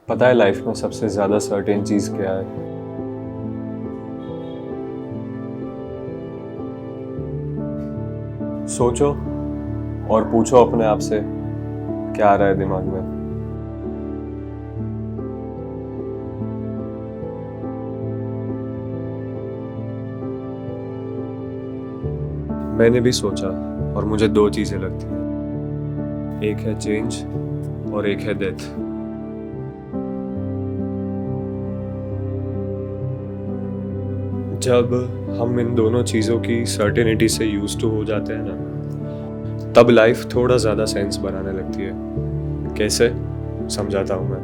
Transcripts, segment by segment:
पता है लाइफ में सबसे ज़्यादा सर्टेन चीज़ क्या है? सोचो और पूछो अपने आप से क्या आ रहा है दिमाग में। मैंने भी सोचा और मुझे दो चीज़ें लगती हैं, एक है चेंज और एक है डेथ। जब हम इन दोनों चीज़ों की सर्टेनिटी से यूज टू हो जाते हैं ना, तब लाइफ थोड़ा ज़्यादा सेंस बनाने लगती है। कैसे? समझाता हूँ मैं।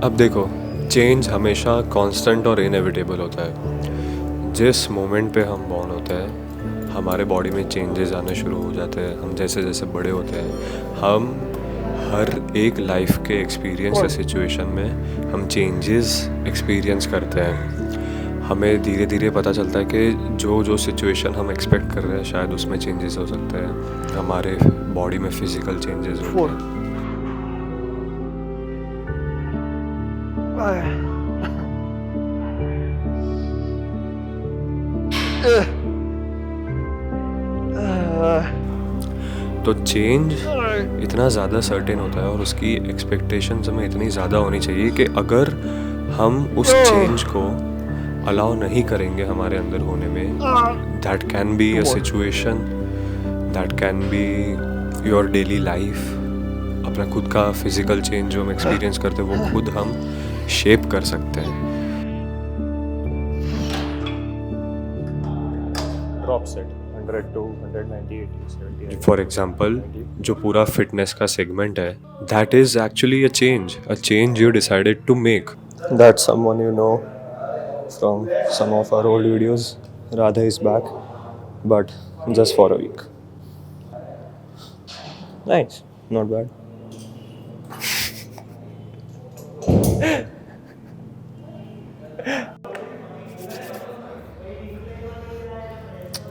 अब देखो, चेंज हमेशा कांस्टेंट और इनएविटेबल होता है। जिस मोमेंट पे हम बॉर्न होते हैं, हमारे बॉडी में चेंजेस आने शुरू हो जाते हैं। हम जैसे जैसे बड़े होते हैं, हम हर एक लाइफ के एक्सपीरियंस या सिचुएशन में हम चेंजेस एक्सपीरियंस करते हैं। हमें धीरे धीरे पता चलता है कि जो जो सिचुएशन हम एक्सपेक्ट कर रहे हैं शायद उसमें चेंजेस हो सकते हैं। हमारे बॉडी में फिजिकल चेंजेस होते हैं। तो चेंज इतना ज़्यादा सर्टेन होता है और उसकी एक्सपेक्टेशंस हमें इतनी ज़्यादा होनी चाहिए कि अगर हम उस चेंज को अलाउ नहीं करेंगे हमारे अंदर होने में, that can be a situation, that can be your daily life. अपना खुद का फिजिकल चेंज जो हम एक्सपीरियंस करते हैं वो खुद हम शेप कर सकते हैं। Drop set 100 to 190, 80, 70। For example, जो पूरा फिटनेस का सेगमेंट है, that is actually a change you decided to make. That someone you know from some of our old videos. Radha is back, but just for a week. Nice, not bad.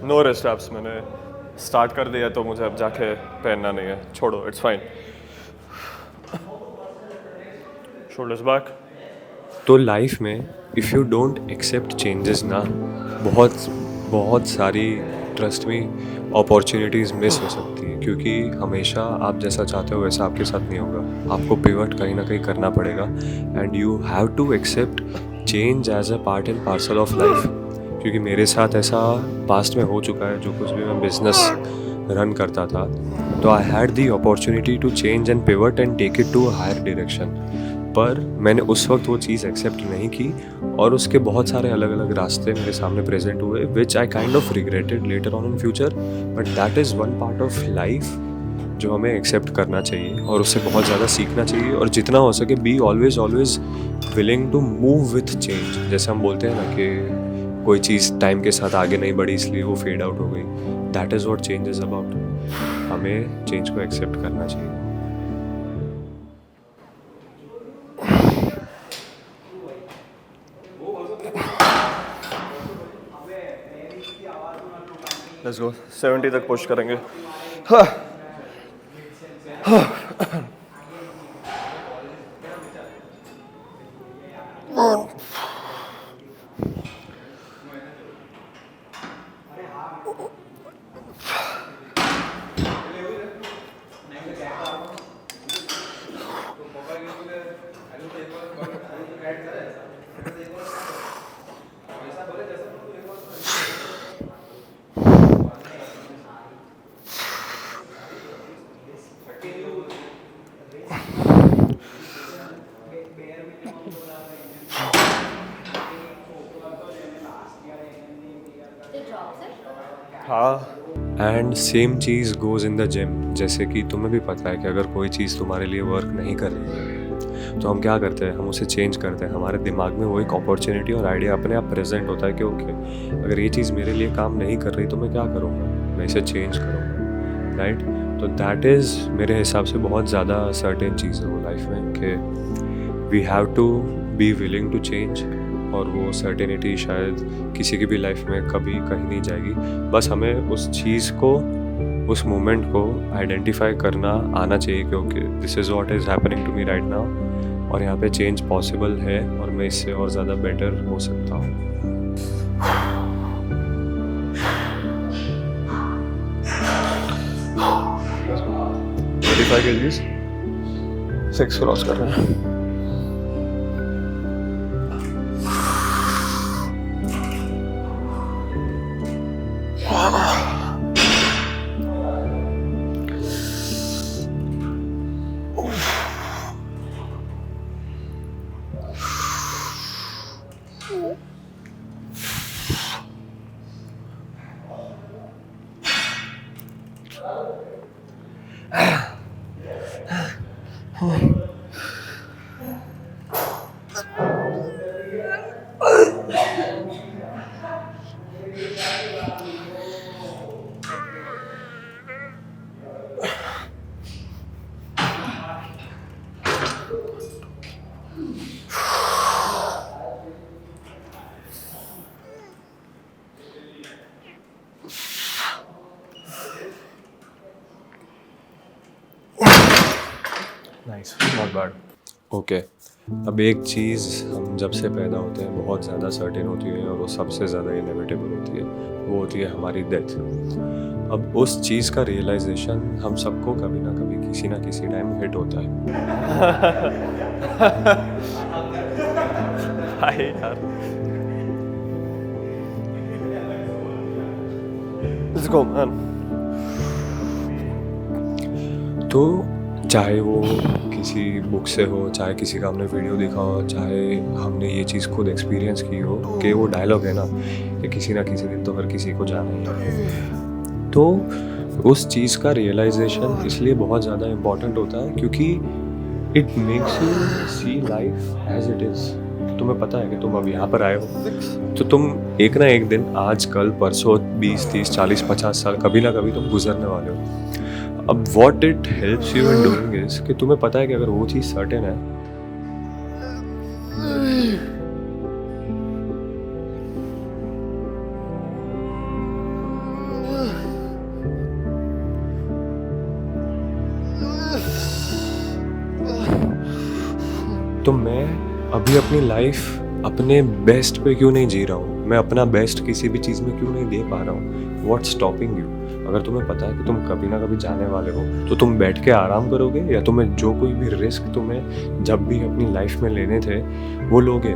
No wrist apps. मैंने start कर दिया तो मुझे अब जाके पहनना नहीं है। छोड़ो, इट्स फाइन। Shoulders back. तो लाइफ में if you don't accept changes ना, बहुत बहुत सारी, ट्रस्ट मी, अपॉर्चुनिटीज़ मिस हो सकती है। क्योंकि हमेशा आप जैसा चाहते हो वैसा आपके साथ नहीं होगा। आपको पिवट कहीं ना कहीं करना पड़ेगा and you have to accept change as a part and parcel of life. क्योंकि मेरे साथ ऐसा पास्ट में हो चुका है। जो कुछ भी मैं बिजनेस रन करता था, तो I had the opportunity to change and pivot and take it to a higher direction. पर मैंने उस वक्त वो चीज़ एक्सेप्ट नहीं की और उसके बहुत सारे अलग अलग रास्ते मेरे सामने प्रेजेंट हुए, which I kind of regretted later on in future. But that is one part of life जो हमें एक्सेप्ट करना चाहिए और उससे बहुत ज़्यादा सीखना चाहिए। और जितना हो सके be always always willing to move with change. जैसे हम बोलते हैं ना कि कोई चीज़ टाइम के साथ आगे नहीं बढ़ी इसलिए वो फेड आउट हो गई। That is what change is about. हमें चेंज को एक्सेप्ट करना चाहिए। लेट्स गो, 70 तक पुश करेंगे। हाँ, and same cheese goes in the gym. जैसे कि तुम्हें भी पता है कि अगर कोई चीज़ तुम्हारे लिए वर्क नहीं कर रही है तो हम क्या करते हैं, हम उसे चेंज करते हैं। हमारे दिमाग में वो एक अपॉर्चुनिटी और आइडिया अपने आप प्रेजेंट होता है कि ओके, अगर ये चीज़ मेरे लिए काम नहीं कर रही तो मैं क्या करूँगा, मैं इसे चेंज करूँगा, राइट। तो दैट इज़ मेरे हिसाब से बहुत ज़्यादा सर्टेन चीज़ है वो लाइफ में कि we have to be willing to change और वो सर्टेनिटी शायद किसी की भी लाइफ में कभी कहीं नहीं जाएगी। बस हमें उस चीज़ को, उस मोमेंट को आइडेंटिफाई करना आना चाहिए, क्योंकि this is what is happening to me right now, और यहाँ पे चेंज पॉसिबल है और मैं इससे और ज़्यादा बेटर हो सकता हूँ। 25 kgs 6 क्रॉस कर रहे हैं। Nice, not bad. ओके, अब एक चीज़ हम जब से पैदा होते हैं बहुत ज़्यादा सर्टेन होती है और वो सबसे ज़्यादा इनएविटेबल होती है, वो होती है हमारी डेथ। अब उस चीज़ का रियलाइजेशन हम सबको कभी ना कभी किसी ना किसी टाइम हिट होता है। हाय यार, लेट्स गो मैन। तो चाहे वो किसी बुक से हो, चाहे किसी का हमने वीडियो देखा हो, चाहे हमने ये चीज़ खुद एक्सपीरियंस की हो, कि वो डायलॉग है ना कि किसी ना किसी दिन तो हर किसी को जाना ही है। तो उस चीज़ का रियलाइजेशन इसलिए बहुत ज़्यादा इम्पॉर्टेंट होता है क्योंकि it makes you see life as it is. तुम्हें पता है कि तुम अब यहाँ पर आए हो तो तुम एक ना एक दिन, आज कल परसों, 20 30 40 50 साल कभी ना कभी तुम गुजरने वाले हो। अब what it helps you in doing is कि तुम्हें पता है कि अगर वो चीज़ सर्टेन है, तो मैं अभी अपनी लाइफ अपने बेस्ट पे क्यों नहीं जी रहा हूँ, मैं अपना बेस्ट किसी भी चीज़ में क्यों नहीं दे पा रहा हूँ? What's stopping you? अगर तुम्हें पता है कि तुम कभी ना कभी जाने वाले हो तो तुम बैठ के आराम करोगे, या तुम्हें जो कोई भी रिस्क तुम्हें जब भी अपनी लाइफ में लेने थे वो लोगे?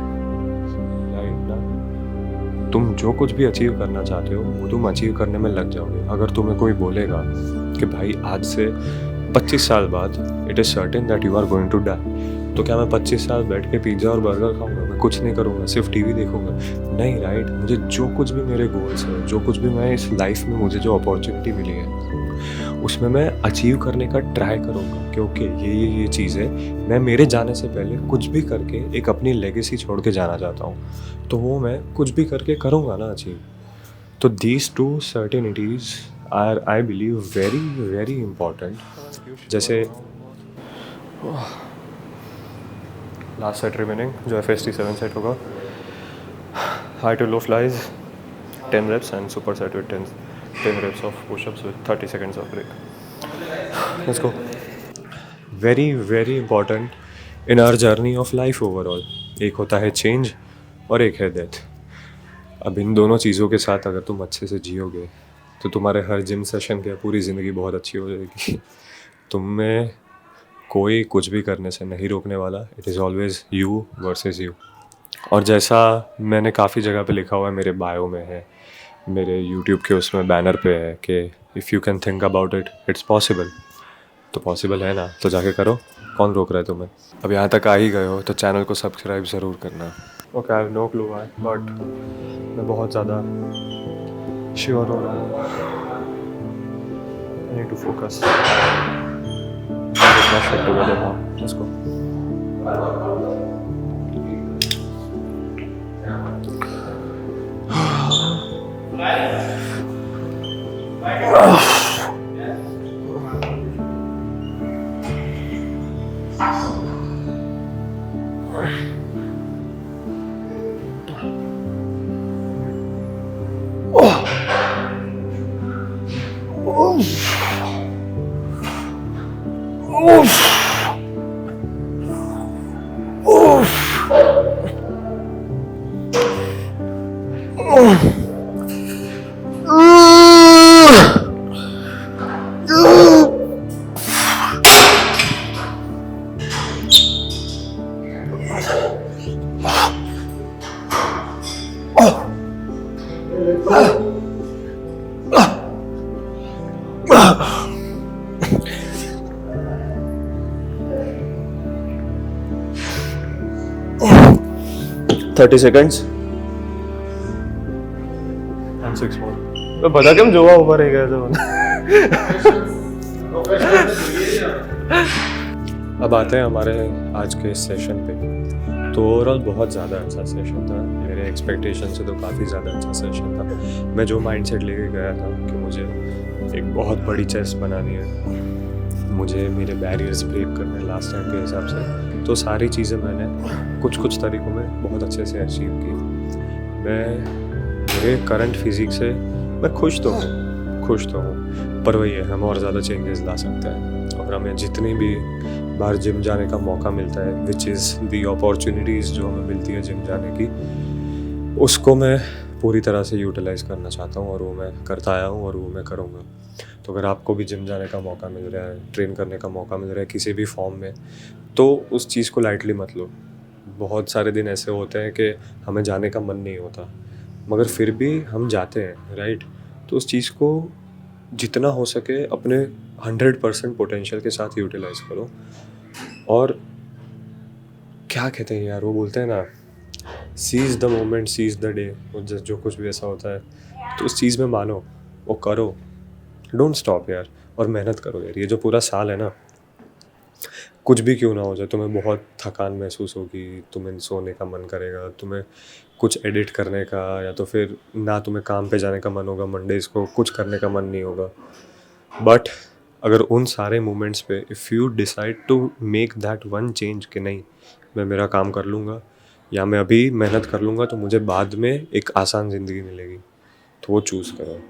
राइट ना? तुम जो कुछ भी अचीव करना चाहते हो वो तुम अचीव करने में लग जाओगे। अगर तुम्हें कोई बोलेगा कि भाई आज से 25 साल बाद it is certain that you are going to die, तो क्या मैं 25 साल बैठ के पिज़्ज़ा और बर्गर खाऊंगा? मैं कुछ नहीं करूँगा, सिर्फ टीवी देखूंगा? नहीं, राइट? मुझे जो कुछ भी मेरे गोल्स हैं, जो कुछ भी मैं इस लाइफ में, मुझे जो अपॉर्चुनिटी मिली है उसमें मैं अचीव करने का ट्राई करूँगा, क्योंकि ये चीज़ है, मैं मेरे जाने से पहले कुछ भी करके एक अपनी लेगेसी छोड़ के जाना चाहता हूँ, तो वो मैं कुछ भी करके करूँगा ना अचीव। तो these two certainties are, I believe, very very important. जैसे लास्ट सेट रिमेनिंग जो FST7 सेट होगा, high to low flies 10 reps and super set with 10 reps of push-ups with 30 seconds of break. Let's go. Very very important in our journey of life overall. एक होता है change और एक है death. अब इन दोनों चीज़ों के साथ अगर तुम अच्छे से जियोगे तो तुम्हारे हर जिम सेशन के पूरी ज़िंदगी बहुत अच्छी हो जाएगी। तुम्हें कोई कुछ भी करने से नहीं रोकने वाला। It is always you versus you. और जैसा मैंने काफ़ी जगह पे लिखा हुआ है, मेरे बायो में है, मेरे यूट्यूब के उसमें बैनर पे है कि if you can think about it, it's possible. तो पॉसिबल है ना, तो जाके करो, कौन रोक रहा है तुम्हें? अब यहाँ तक आ ही गए हो तो चैनल को सब्सक्राइब ज़रूर करना। Okay, I have no clue why, but मैं बहुत ज़्यादा श्योर हो रहा हूँ। I need to focus. Let's go. 30 seconds and 6 more. तो बता के हम जोवा ऊपर ही गए थे। अब आते हैं हमारे आज के इस सेशन पे। तो ओवरऑल बहुत ज़्यादा अच्छा सेशन था, मेरे एक्सपेक्टेशन से तो काफ़ी ज़्यादा अच्छा सेशन था। मैं जो माइंडसेट लेके गया था कि मुझे एक बहुत बड़ी चेस्ट बनानी है, मुझे मेरे बैरियर्स ब्रेक करने हैं लास्ट टाइम के हिसाब से, तो सारी चीज़ें मैंने कुछ कुछ तरीक़ों में बहुत अच्छे से अचीव की। मैं मेरे करंट फिज़िक से मैं खुश तो हूँ, पर वही है, हम और ज़्यादा चेंजेस ला सकते हैं। और हमें जितनी भी बाहर जिम जाने का मौका मिलता है, विच इज़ दी अपॉर्चुनिटीज़ जो हमें मिलती है जिम जाने की, उसको मैं पूरी तरह से यूटिलाइज़ करना चाहता हूँ और वो मैं करता आया हूँ और वो मैं करूँगा। तो अगर आपको भी जिम जाने का मौका मिल रहा है, ट्रेन करने का मौका मिल रहा है किसी भी फॉर्म में, तो उस चीज़ को लाइटली मत लो। बहुत सारे दिन ऐसे होते हैं कि हमें जाने का मन नहीं होता, मगर फिर भी हम जाते हैं, राइट? तो उस चीज़ को जितना हो सके अपने 100% पोटेंशियल के साथ यूटिलाइज़ करो। और क्या कहते हैं यार, वो बोलते हैं ना, seize the moment, seize the day. जो कुछ भी ऐसा होता है तो उस चीज़ में मानो, वो करो, डोंट स्टॉप यार। और मेहनत करो यार। ये जो पूरा साल है ना, कुछ भी क्यों ना हो जाए, तुम्हें बहुत थकान महसूस होगी, तुम्हें सोने का मन करेगा, तुम्हें कुछ एडिट करने का, या तो फिर ना तुम्हें काम पे जाने का मन होगा, मंडेज़ को कुछ करने का मन नहीं होगा। बट अगर उन सारे मोमेंट्स पे if you decide to make that one change कि नहीं, मैं मेरा काम कर लूँगा या मैं अभी मेहनत कर लूँगा, तो मुझे बाद में एक आसान ज़िंदगी मिलेगी, तो वो चूज़ करो।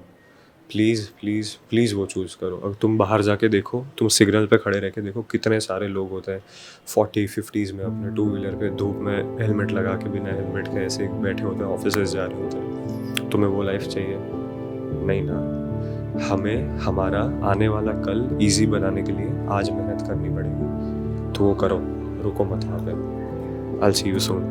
प्लीज़ प्लीज़ प्लीज़ वो चूज़ करो। अब तुम बाहर जाके देखो, तुम सिग्नल पे खड़े रह के देखो, कितने सारे लोग होते हैं 40-50s में अपने टू व्हीलर पे धूप में हेलमेट लगा के, बिना हेलमेट के ऐसे बैठे होते हैं, ऑफिसेज जा रहे होते हैं। तुम्हें वो लाइफ चाहिए? नहीं ना। हमें हमारा आने वाला कल ईजी बनाने के लिए आज मेहनत करनी पड़ेगी, तो वो करो, रुको मत वहाँ पे। I'll see you soon.